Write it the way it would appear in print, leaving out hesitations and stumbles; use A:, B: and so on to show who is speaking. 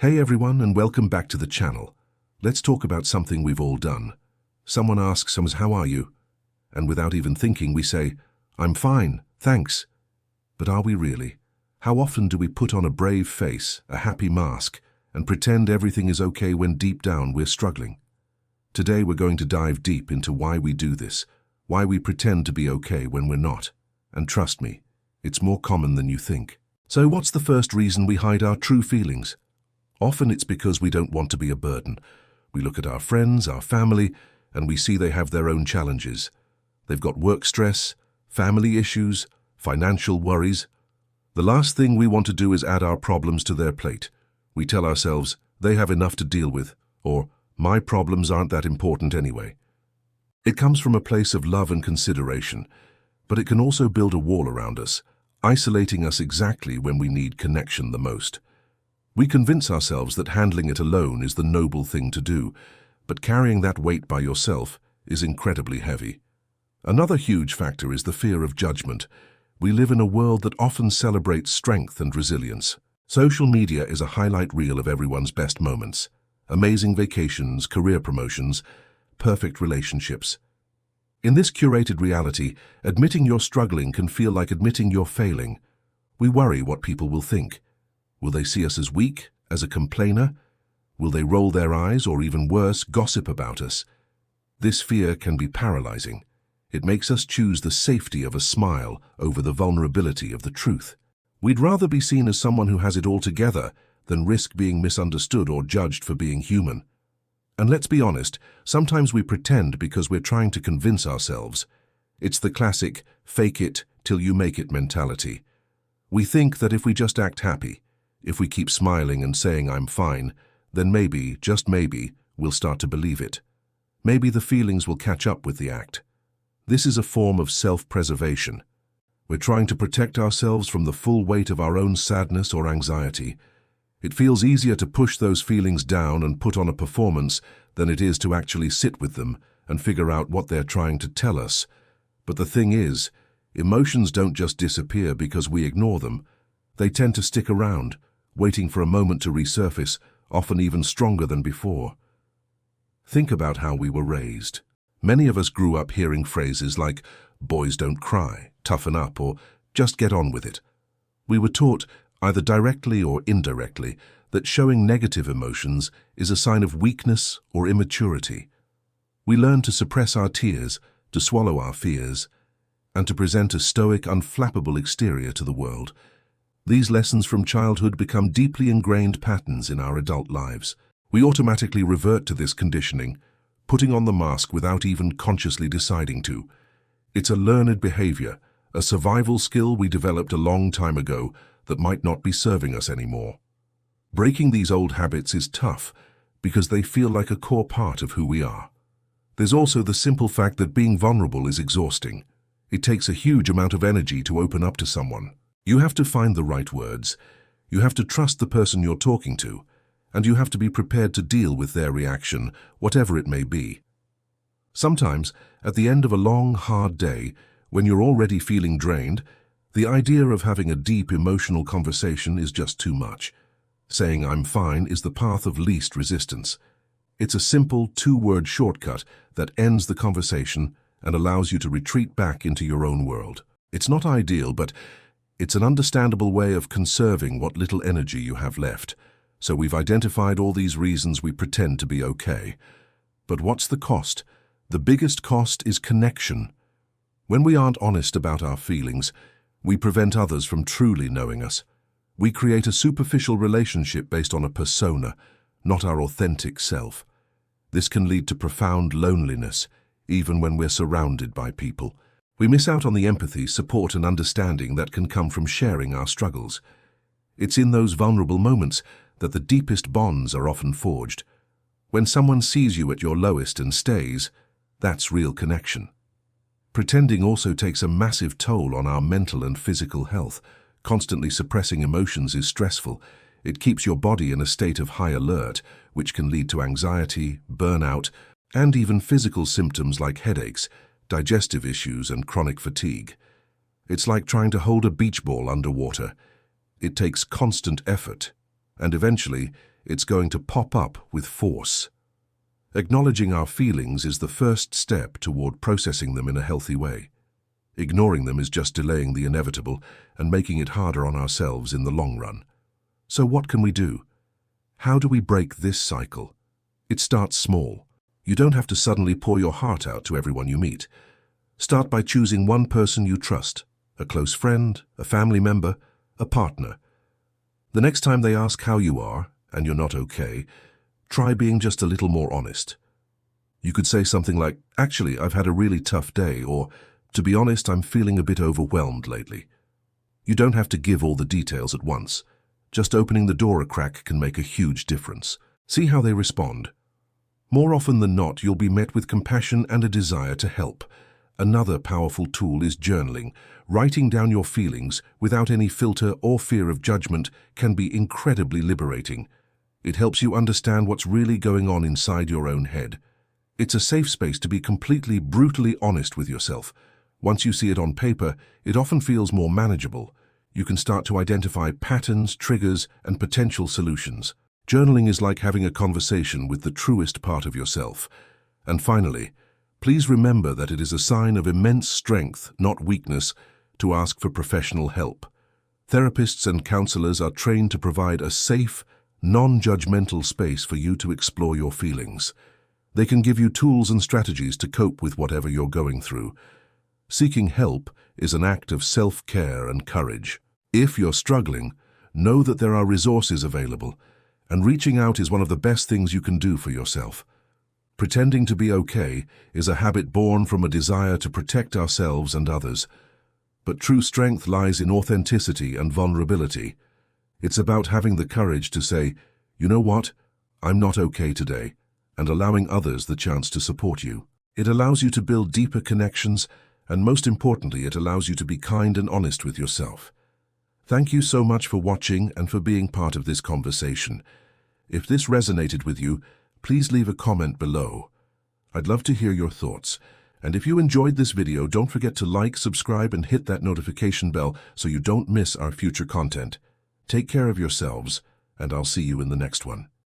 A: Hey everyone, and welcome back to the channel. Let's talk about something we've all done. Someone asks us, how are you? And without even thinking, we say, I'm fine, thanks. But are we really? How often do we put on a brave face, a happy mask, and pretend everything is okay when deep down we're struggling? Today we're going to dive deep into why we do this, why we pretend to be okay when we're not. And trust me, it's more common than you think. So what's the first reason we hide our true feelings? Often it's because we don't want to be a burden. We look at our friends, our family, and we see they have their own challenges. They've got work stress, family issues, financial worries. The last thing we want to do is add our problems to their plate. We tell ourselves, they have enough to deal with, or my problems aren't that important anyway. It comes from a place of love and consideration, but it can also build a wall around us, isolating us exactly when we need connection the most. We convince ourselves that handling it alone is the noble thing to do, but carrying that weight by yourself is incredibly heavy. Another huge factor is the fear of judgment. We live in a world that often celebrates strength and resilience. Social media is a highlight reel of everyone's best moments. Amazing vacations, career promotions, perfect relationships. In this curated reality, admitting you're struggling can feel like admitting you're failing. We worry what people will think. Will they see us as weak, as a complainer? Will they roll their eyes or, even worse, gossip about us? This fear can be paralyzing. It makes us choose the safety of a smile over the vulnerability of the truth. We'd rather be seen as someone who has it all together than risk being misunderstood or judged for being human. And let's be honest, sometimes we pretend because we're trying to convince ourselves. It's the classic fake it till you make it mentality. We think that if we just act happy, if we keep smiling and saying I'm fine, then maybe, just maybe, we'll start to believe it. Maybe the feelings will catch up with the act. This is a form of self-preservation. We're trying to protect ourselves from the full weight of our own sadness or anxiety. It feels easier to push those feelings down and put on a performance than it is to actually sit with them and figure out what they're trying to tell us. But the thing is, emotions don't just disappear because we ignore them. They tend to stick around, waiting for a moment to resurface, often even stronger than before. Think about how we were raised. Many of us grew up hearing phrases like, boys don't cry, toughen up, or just get on with it. We were taught, either directly or indirectly, that showing negative emotions is a sign of weakness or immaturity. We learn to suppress our tears, to swallow our fears, and to present a stoic, unflappable exterior to the world. These lessons from childhood become deeply ingrained patterns in our adult lives. We automatically revert to this conditioning, putting on the mask without even consciously deciding to. It's a learned behavior, a survival skill we developed a long time ago that might not be serving us anymore. Breaking these old habits is tough because they feel like a core part of who we are. There's also the simple fact that being vulnerable is exhausting. It takes a huge amount of energy to open up to someone. You have to find the right words, you have to trust the person you're talking to, and you have to be prepared to deal with their reaction, whatever it may be. Sometimes, at the end of a long, hard day, when you're already feeling drained, the idea of having a deep emotional conversation is just too much. Saying I'm fine is the path of least resistance. It's a simple two-word shortcut that ends the conversation and allows you to retreat back into your own world. It's not ideal, but it's an understandable way of conserving what little energy you have left. So we've identified all these reasons we pretend to be okay. But what's the cost? The biggest cost is connection. When we aren't honest about our feelings, we prevent others from truly knowing us. We create a superficial relationship based on a persona, not our authentic self. This can lead to profound loneliness, even when we're surrounded by people. We miss out on the empathy, support, and understanding that can come from sharing our struggles. It's in those vulnerable moments that the deepest bonds are often forged. When someone sees you at your lowest and stays, that's real connection. Pretending also takes a massive toll on our mental and physical health. Constantly suppressing emotions is stressful. It keeps your body in a state of high alert, which can lead to anxiety, burnout, and even physical symptoms like headaches, digestive issues, and chronic fatigue. It's like trying to hold a beach ball underwater. It takes constant effort, and eventually, it's going to pop up with force. Acknowledging our feelings is the first step toward processing them in a healthy way. Ignoring them is just delaying the inevitable and making it harder on ourselves in the long run. So what can we do? How do we break this cycle? It starts small. You don't have to suddenly pour your heart out to everyone you meet. Start by choosing one person you trust, a close friend, a family member, a partner. The next time they ask how you are, and you're not okay, try being just a little more honest. You could say something like, "Actually, I've had a really tough day," or, "To be honest, I'm feeling a bit overwhelmed lately." You don't have to give all the details at once. Just opening the door a crack can make a huge difference. See how they respond. More often than not, you'll be met with compassion and a desire to help. Another powerful tool is journaling. Writing down your feelings without any filter or fear of judgment can be incredibly liberating. It helps you understand what's really going on inside your own head. It's a safe space to be completely, brutally honest with yourself. Once you see it on paper, it often feels more manageable. You can start to identify patterns, triggers, and potential solutions. Journaling is like having a conversation with the truest part of yourself. And finally, please remember that it is a sign of immense strength, not weakness, to ask for professional help. Therapists and counselors are trained to provide a safe, non-judgmental space for you to explore your feelings. They can give you tools and strategies to cope with whatever you're going through. Seeking help is an act of self-care and courage. If you're struggling, know that there are resources available, and reaching out is one of the best things you can do for yourself. Pretending to be okay is a habit born from a desire to protect ourselves and others. But true strength lies in authenticity and vulnerability. It's about having the courage to say, "You know what? I'm not okay today," and allowing others the chance to support you. It allows you to build deeper connections, and most importantly, it allows you to be kind and honest with yourself. Thank you so much for watching and for being part of this conversation. If this resonated with you, please leave a comment below. I'd love to hear your thoughts. And if you enjoyed this video, don't forget to like, subscribe, and hit that notification bell so you don't miss our future content. Take care of yourselves, and I'll see you in the next one.